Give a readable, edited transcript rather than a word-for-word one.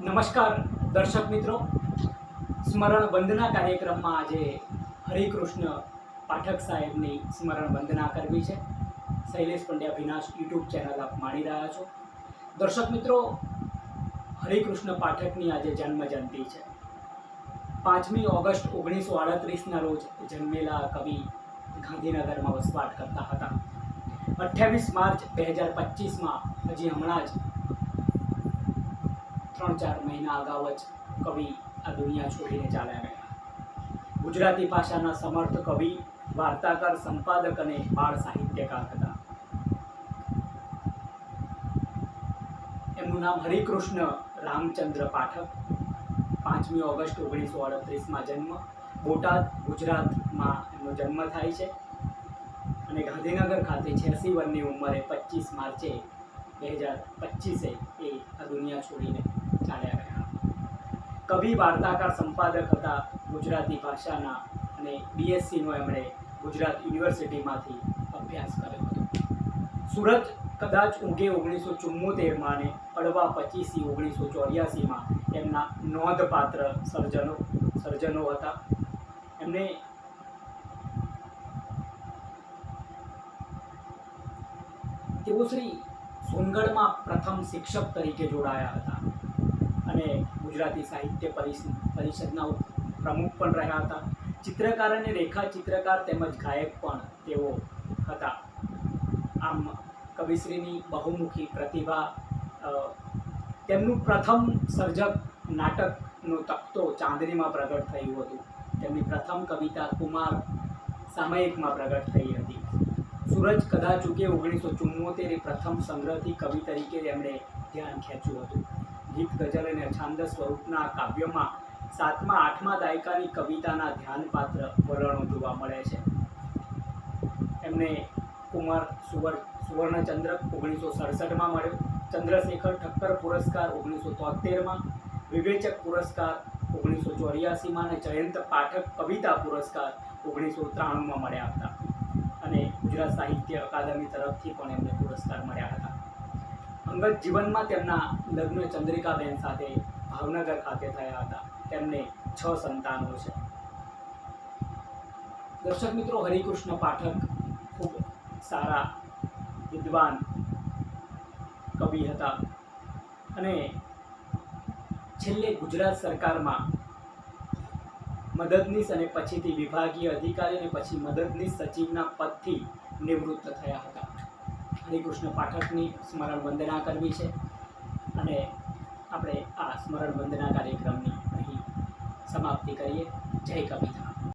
નમસ્કાર દર્શક મિત્રો, સ્મરણ વંદના કાર્યક્રમમાં આજે હરિકૃષ્ણ પાઠક સાહેબની સ્મરણ વંદના કરવી છે. શૈલેષ પંડ્યા વિનાશ યુટ્યુબ ચેનલ આપ માણી રહ્યા છો. દર્શક મિત્રો, હરિકૃષ્ણ પાઠકની આજે જન્મજયંતિ છે. 5મી ઓગસ્ટ 1938ના રોજ જન્મેલા કવિ ગાંધીનગરમાં વસવાટ કરતા હતા. 28 માર્ચ 2025માં હજી હમણાં જ 3-4 મહિના અગાઉ જ કવિ આ દુનિયા છોડીને ચાલ્યા ગયા. ગુજરાતી ભાષાના સમર્થ કવિ, વાર્તાકાર, સંપાદક અને બાળ સાહિત્યકાર હતા. એમનું નામ હરિકૃષ્ણ રામચંદ્ર પાઠક. 5મી ઓગસ્ટ 1938માં જન્મ. બોટાદ, ગુજરાતમાં એમનો જન્મ થાય છે અને ગાંધીનગર ખાતે 86 વર્ષની ઉંમરે 25 માર્ચે 2025 એ આ દુનિયા છોડીને ચાલ્યા ગયા. કવિ, વાર્તાકાર, સંપાદક હતા ગુજરાતી ભાષાના અને BScનો એમણે ગુજરાત યુનિવર્સિટીમાંથી અભ્યાસ કર્યો હતો. સુરત કદાચ ઊંઘે 1974માં અને અડવા 25 1984માં એમના નોંધપાત્ર સર્જનો હતા. એમને તેઓ શ્રી સોનગઢમાં પ્રથમ શિક્ષક તરીકે જોડાયા હતા અને ગુજરાતી સાહિત્ય પરિષદના પ્રમુખ પણ રહ્યા હતા. ચિત્રકાર અને રેખા ચિત્રકાર તેમજ ગાયક પણ તેઓ હતા. આમ કવિશ્રીની બહુમુખી પ્રતિભા, તેમનું પ્રથમ સર્જક નાટકનો તખ્તો ચાંદનીમાં પ્રગટ થયું હતું. તેમની પ્રથમ કવિતા કુમાર સામયિકમાં પ્રગટ થઈ હતી. સૂરજ કદાચ ઉગે 1974 એ પ્રથમ સંગ્રહથી કવિ તરીકે એમણે ધ્યાન ખેંચ્યું હતું. ગીત, ગઝલ અને છાંદસ સ્વરૂપના કાવ્યમાં 7મા-8મા દાયકાની કવિતાના ધ્યાનપાત્ર વલણો જોવા મળે છે. એમને કુમાર સુવર્ણચંદ્રક 1967માં મળ્યો, ચંદ્રશેખર ઠક્કર પુરસ્કાર 1973માં, વિવેચક પુરસ્કાર 1984માં અને જયંત પાઠક કવિતા પુરસ્કાર 1993માં મળ્યા હતા અને ગુજરાત સાહિત્ય અકાદમી તરફથી પણ એમને પુરસ્કાર મળ્યા હતા. અંગત જીવનમાં તેમના લગ્ન ચંદ્રિકાબેન સાથે ભાવનગર ખાતે થયા હતા. તેમને 6 સંતાનો છે. દર્શક મિત્રો, હરિકૃષ્ણ પાઠક ખૂબ સારા વિદ્વાન કવિ હતા અને છેલ્લે ગુજરાત સરકારમાં મદદનીશ અને પછીથી વિભાગીય અધિકારી અને પછી મદદનીશ સચિવના પદથી નિવૃત્ત થયા હતા. હરિકૃષ્ણ પાઠકની સ્મરણ વંદના કરવી છે અને આપણે આ સ્મરણ વંદના કાર્યક્રમની અહીં સમાપ્તિ કરીએ. જય કવિતા.